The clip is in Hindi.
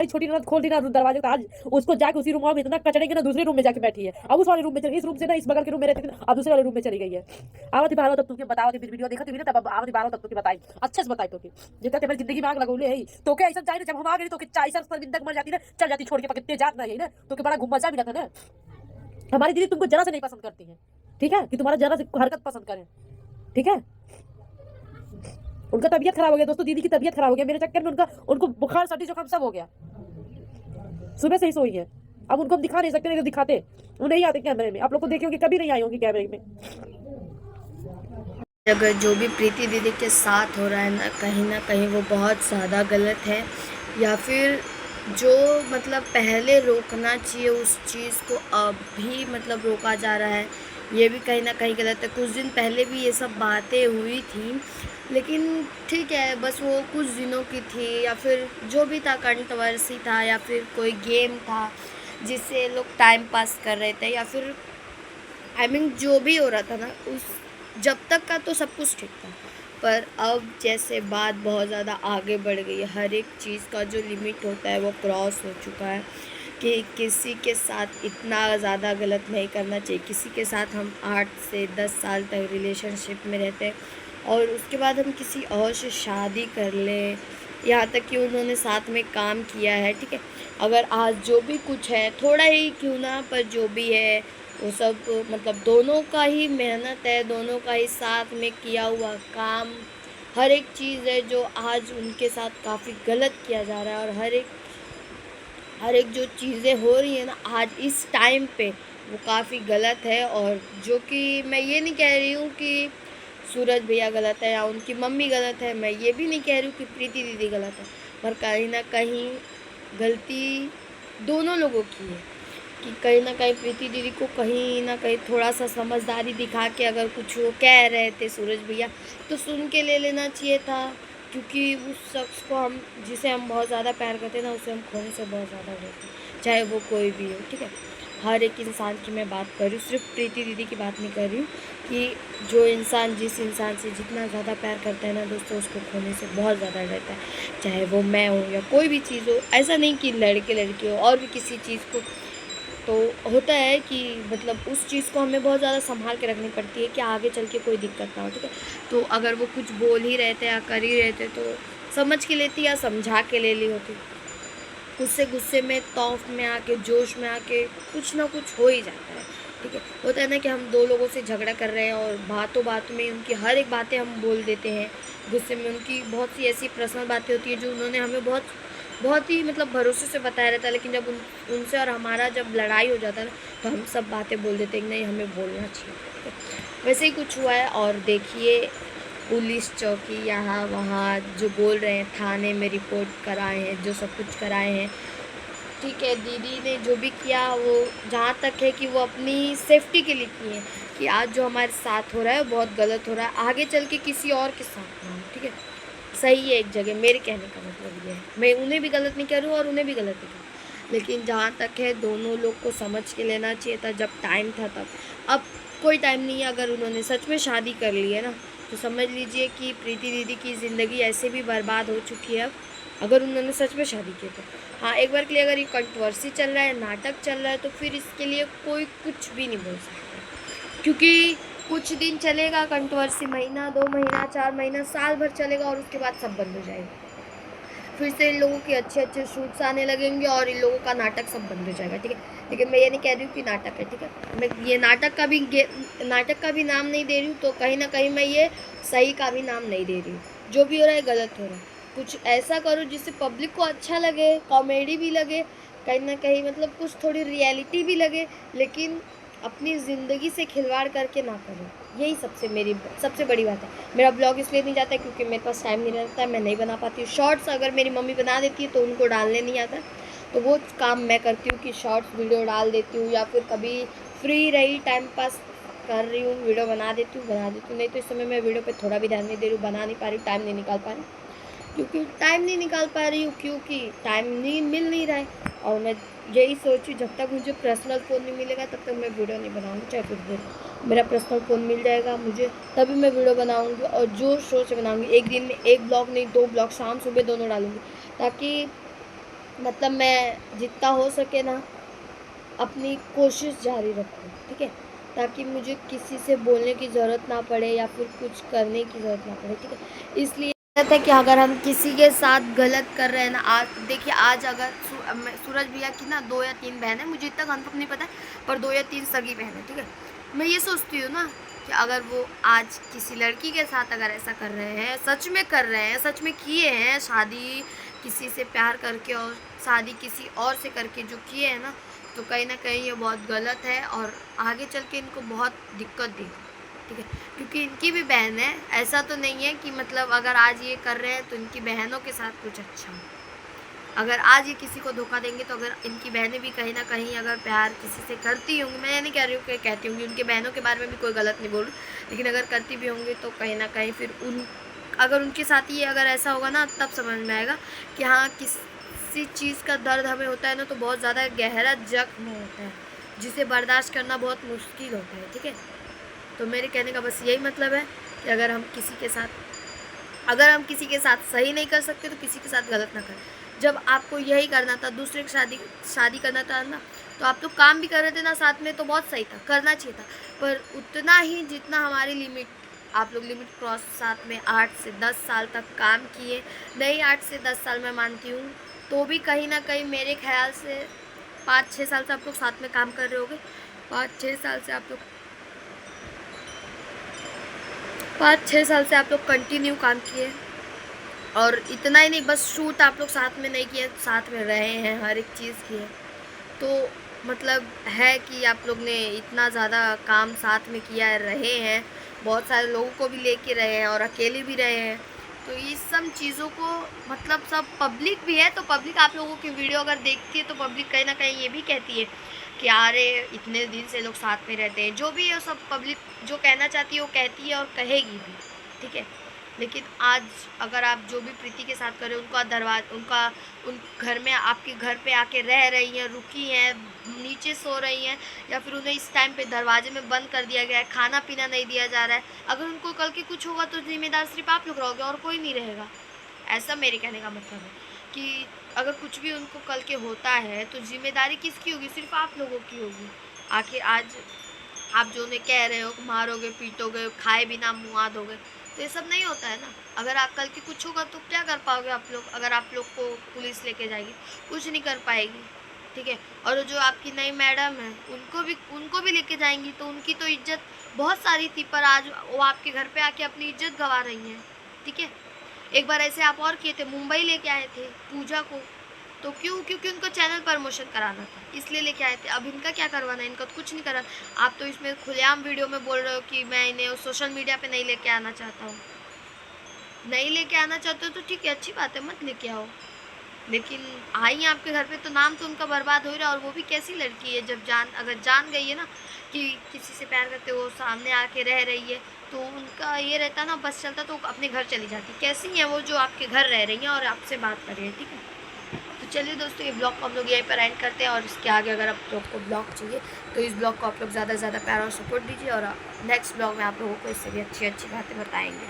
छोटी ननद खोल दी ना दरवाजे का, आज उसको जाके उसी रूम में इतना कचड़े के ना दूसरे रूम में जाके बैठी है। अब उस वाले रूम में चली, इस रूम से ना इस बगल के रूम में रहती थी, अब दूसरे वाले रूम में चली गई है। आवत बारह तब तुमके बताओ, फिर वीडियो देखत ना, तब आवत बारह तब तुमके बताई अच्छे से बताई तो कि जितना तेरे जिंदगी में आग लगौले है तो के ऐसा चाहिए। जब हम आ गए तो कि चाय सर जिंदगी मर जाती ना, चल जाती छोड़ के, पकड़ते जात नहीं है ना, तो के बड़ा घुमसा मिला था ना। हमारी दीदी तुमको जरा से नहीं पसंद करती है, ठीक है, कि तुम्हारा जरा से हरकत पसंद करें, ठीक है। उनका तबीयत खराब हो गया दोस्तों, दीदी की तबीयत खराब हो गया मेरे चक्कर में, उनका उनको बुखार सर्दी जुकाम सब हो गया, सुबह से ही सोई है। अब उनको हम दिखा नहीं सकते, नहीं तो दिखाते, वो नहीं आते कैमरे में, आप लोग को देखे होंगे, कभी नहीं आई होंगी कैमरे में। अगर जो भी प्रीति दीदी के साथ हो रहा है ना कहीं वो बहुत ज़्यादा गलत है, या फिर जो मतलब पहले रोकना चाहिए उस चीज़ को अभी मतलब रोका जा रहा है, ये भी कहीं ना कहीं गलत है। कुछ दिन पहले भी ये सब बातें हुई थी, लेकिन ठीक है, बस वो कुछ दिनों की थी, या फिर जो भी था कंट्रोवर्सी था, या फिर कोई गेम था जिससे लोग टाइम पास कर रहे थे, या फिर जो भी हो रहा था ना, उस जब तक का तो सब कुछ ठीक था। पर अब जैसे बात बहुत ज़्यादा आगे बढ़ गई है, हर एक चीज़ का जो लिमिट होता है वो क्रॉस हो चुका है, कि किसी के साथ इतना ज़्यादा गलत नहीं करना चाहिए। किसी के साथ हम 8 से 10 साल तक रिलेशनशिप में रहते हैं और उसके बाद हम किसी और से शादी कर लें, यहाँ तक कि उन्होंने साथ में काम किया है, ठीक है। अगर आज जो भी कुछ है, थोड़ा ही क्यों ना, पर जो भी है वो सब मतलब दोनों का ही मेहनत है, दोनों का ही साथ में किया हुआ काम, हर एक चीज़ है जो आज उनके साथ काफ़ी गलत किया जा रहा है। और हर एक जो चीज़ें हो रही है ना आज इस टाइम पे, वो काफ़ी गलत है। और जो कि मैं ये नहीं कह रही हूँ कि सूरज भैया गलत है या उनकी मम्मी गलत है, मैं ये भी नहीं कह रही हूँ कि प्रीति दीदी गलत है, पर कहीं ना कहीं गलती दोनों लोगों की है। कि कहीं ना कहीं प्रीति दीदी को कहीं ना कहीं थोड़ा सा समझदारी दिखा के अगर कुछ वो कह रहे थे सूरज भैया, तो सुन के ले लेना चाहिए था। क्योंकि उस शख्स को हम जिसे हम बहुत ज़्यादा प्यार करते हैं ना, उसे हम खोने से बहुत ज़्यादा डरते हैं, चाहे वो कोई भी हो, ठीक है। हर एक इंसान की मैं बात कर रही हूँ, सिर्फ प्रीति दीदी की बात नहीं कर रही हूँ। कि जो इंसान जिस इंसान से जितना ज़्यादा प्यार करता है ना दोस्तों, उसको खोने से बहुत ज़्यादा डरता है, चाहे वो मैं हूँ या कोई भी चीज़ हो। ऐसा नहीं कि लड़के लड़की हो, और भी किसी चीज़ को तो होता है कि मतलब उस चीज़ को हमें बहुत ज़्यादा संभाल के रखनी पड़ती है कि आगे चल के कोई दिक्कत ना हो, ठीक है। तो अगर वो कुछ बोल ही रहे थे या कर ही रहे थे तो समझ के लेती या समझा के ले ली होती। गुस्से में तौफ में आके जोश में आके कुछ ना कुछ हो ही जाता है, ठीक है। होता है ना कि हम दो लोगों से झगड़ा कर रहे हैं और बात में उनकी हर एक बातें हम बोल देते हैं। गुस्से में उनकी बहुत सी ऐसी पर्सनल बातें होती है जो उन्होंने हमें बहुत ही मतलब भरोसे से बताया रहता है, लेकिन जब उनसे और हमारा जब लड़ाई हो जाता है ना, तो हम सब बातें बोल देते हैं कि नहीं हमें बोलना चाहिए, ठीक है। वैसे ही कुछ हुआ है। और देखिए पुलिस चौकी यहाँ वहाँ जो बोल रहे हैं, थाने में रिपोर्ट कराए हैं, जो सब कुछ कराए हैं, ठीक है। दीदी ने जो भी किया वो जहाँ तक है कि वो अपनी सेफ्टी के लिए किए हैं, कि आज जो हमारे साथ हो रहा है वो बहुत गलत हो रहा है, आगे चल के किसी और के साथ ना हो, ठीक है। सही है एक जगह, मेरे कहने का मतलब ये है, मैं उन्हें भी गलत नहीं कह रही हूँ और उन्हें भी गलत नहीं कह रही, लेकिन जहाँ तक है दोनों लोग को समझ के लेना चाहिए था जब टाइम था तब। अब कोई टाइम नहीं है। अगर उन्होंने सच में शादी कर ली है ना, तो समझ लीजिए कि प्रीति दीदी की ज़िंदगी ऐसे भी बर्बाद हो चुकी है अब, अगर उन्होंने सच में शादी की तो। हाँ, एक बार के लिए अगर ये कंट्रोवर्सी चल रहा है, नाटक चल रहा है, तो फिर इसके लिए कोई कुछ भी नहीं बोल सकता। क्योंकि कुछ दिन चलेगा कंट्रोवर्सी, महीना 2 महीना 4 महीना साल भर चलेगा और उसके बाद सब बंद हो जाएगा। फिर से इन लोगों के अच्छे शूट्स आने लगेंगे और इन लोगों का नाटक सब बंद हो जाएगा, ठीक है। लेकिन मैं ये नहीं कह रही हूँ कि नाटक है, ठीक है। मैं ये नाटक का भी नाम नहीं दे रही हूँ, तो कहीं ना कहीं मैं ये सही का भी नाम नहीं दे रही हूँ। जो भी हो रहा है गलत हो रहा है। कुछ ऐसा करो जिससे पब्लिक को अच्छा लगे, कॉमेडी भी लगे, कहीं ना कहीं मतलब कुछ थोड़ी रियलिटी भी लगे, लेकिन अपनी ज़िंदगी से खिलवाड़ करके ना करो। यही सबसे बड़ी बात है। मेरा ब्लॉग इसलिए नहीं जाता है क्योंकि मेरे पास टाइम नहीं रहता है, मैं नहीं बना पाती हूँ। शॉर्ट्स अगर मेरी मम्मी बना देती है तो उनको डालने नहीं आता, तो वो काम मैं करती हूँ कि शॉर्ट्स वीडियो डाल देती हूँ, या फिर कभी फ्री रही टाइम पास कर रही हूँ वीडियो बना देती हूँ। नहीं तो इस समय मैं वीडियो पे थोड़ा भी ध्यान नहीं दे रही हूँ, बना नहीं पा रही हूँ, टाइम नहीं निकाल पा रही, क्योंकि टाइम नहीं निकाल पा रही हूँ, क्योंकि टाइम नहीं मिल नहीं रहा है। और मैं यही सोची जब तक मुझे पर्सनल फ़ोन नहीं मिलेगा तब तक मैं वीडियो नहीं बनाऊँगी, चाहे कुछ भी। मेरा पर्सनल फ़ोन मिल जाएगा मुझे तभी मैं वीडियो बनाऊँगी, और जोर शोर से बनाऊँगी। एक दिन में एक ब्लॉग नहीं 2 ब्लॉग, शाम सुबह दोनों डालूँगी, ताकि मतलब मैं जितना हो सके ना अपनी कोशिश जारी रखूँ, ठीक है, ताकि मुझे किसी से बोलने की ज़रूरत ना पड़े या फिर कुछ करने की ज़रूरत ना पड़े, ठीक है। इसलिए है कि अगर हम किसी के साथ गलत कर रहे हैं ना, आज देखिए, आज अगर सूरज भैया की ना 2 या 3 बहन है, मुझे इतना कंफर्म नहीं पता है, पर 2 या 3 सगी बहन है, ठीक है। मैं ये सोचती हूँ ना कि अगर वो आज किसी लड़की के साथ अगर ऐसा कर रहे हैं, सच में कर रहे हैं, सच में किए हैं, शादी किसी से प्यार करके और शादी किसी और से करके जो किए हैं ना, तो कहीं ना कहीं ये बहुत गलत है और आगे चल के इनको बहुत दिक्कत देगी, ठीक है। क्योंकि इनकी भी बहन है, ऐसा तो नहीं है कि मतलब अगर आज ये कर रहे हैं तो इनकी बहनों के साथ कुछ अच्छा हो। अगर आज ये किसी को धोखा देंगे तो अगर इनकी बहनें भी कहीं ना कहीं अगर प्यार किसी से करती होंगी, मैं ये नहीं कह रही हूँ कि कहती होंगी, उनकी बहनों के बारे में भी कोई गलत नहीं बोल रही, लेकिन अगर करती भी होंगी तो कहीं ना कहीं फिर अगर उनके साथ ही अगर ऐसा होगा ना, तब समझ में आएगा कि हाँ, किसी चीज़ का दर्द हमें होता है ना, तो बहुत ज़्यादा गहरा जख्म होता है जिसे बर्दाश्त करना बहुत मुश्किल होता है, ठीक है। तो मेरे कहने का बस यही मतलब है कि अगर हम किसी के साथ सही नहीं कर सकते तो किसी के साथ गलत ना करें। जब आपको यही करना था, दूसरे की शादी करना था ना, तो आप तो काम भी कर रहे थे ना साथ में, तो बहुत सही था, करना चाहिए था, पर उतना ही जितना हमारी लिमिट, आप लोग लिमिट क्रॉस साथ में 8 से 10 साल तक काम किए, नहीं 8 से 10 साल मैं मानती हूँ, तो भी कहीं ना कहीं मेरे ख्याल से 5-6 साल से आप लोग साथ में काम कर रहे होगे, 5-6 साल से आप लोग कंटिन्यू काम किए, और इतना ही नहीं, बस शूट आप लोग साथ में नहीं किए, साथ में रहे हैं, हर एक चीज़ किए, तो मतलब है कि आप लोग ने इतना ज़्यादा काम साथ में किया है, रहे हैं, बहुत सारे लोगों को भी लेके रहे हैं और अकेले भी रहे हैं। तो ये सब चीज़ों को मतलब सब पब्लिक भी है, तो पब्लिक आप लोगों की वीडियो अगर देखती है तो पब्लिक कहीं ना कहीं ये भी कहती है कि अरे इतने दिन से लोग साथ में रहते हैं, जो भी है सब पब्लिक जो कहना चाहती है वो कहती है और कहेगी भी, ठीक है। लेकिन आज अगर आप जो भी प्रीति के साथ करें, उन घर में आपके घर पे आके रह रही हैं, रुकी हैं, नीचे सो रही हैं, या फिर उन्हें इस टाइम पे दरवाजे में बंद कर दिया गया है, खाना पीना नहीं दिया जा रहा है, अगर उनको कल के कुछ होगा तो जिम्मेदार सिर्फ आप लोग रहोगे और कोई नहीं रहेगा। ऐसा मेरे कहने का मतलब है कि अगर कुछ भी उनको कल के होता है तो जिम्मेदारी किसकी होगी? सिर्फ आप लोगों की होगी। आखिर आज आप जो उन्हें कह रहे हो, मारोगे, पीटोगे, खाए बिना मुआ दोगे, तो ये सब नहीं होता है ना। अगर आप कल के कुछ होगा तो क्या कर पाओगे आप लोग? अगर आप लोग को पुलिस लेके जाएगी, कुछ नहीं कर पाएगी, ठीक है। और जो आपकी नई मैडम है, उनको भी लेके जाएंगी तो उनकी तो इज्जत बहुत सारी थी, पर आज वो आपके घर पे आके अपनी इज्जत गंवा रही हैं, ठीक है। एक बार ऐसे आप और किए थे, मुंबई लेके आए थे पूजा को, तो क्योंकि उनको चैनल प्रमोशन कराना था, इसलिए लेके आए थे। अब इनका क्या करवाना है? इनका तो कुछ नहीं करा। आप तो इसमें खुलेआम वीडियो में बोल रहे हो कि मैं इन्हें सोशल मीडिया पे नहीं लेके आना चाहता हूँ। नहीं लेके आना चाहते हो तो ठीक है, अच्छी बात है, मत लेके आओ, लेकिन आई आपके घर पे तो नाम तो उनका बर्बाद हो रहा है। और वो भी कैसी लड़की है, जब अगर जान गई है ना कि किसी से प्यार करते वो सामने आके रह रही है, तो उनका ये रहता ना, बस चलता तो अपने घर चली जाती। कैसी है वो जो आपके घर रह रही हैं और आपसे बात कर रही है, ठीक है। तो चलिए दोस्तों, ये ब्लॉग को हम लोग यहीं पर एंड करते हैं, और इसके आगे अगर आप लोग को ब्लॉग चाहिए तो इस ब्लॉग को आप लोग ज़्यादा से ज़्यादा प्यार और सपोर्ट दीजिए, और नेक्स्ट ब्लॉग में आप लोगों को इससे भी अच्छी अच्छी बातें बताएंगे।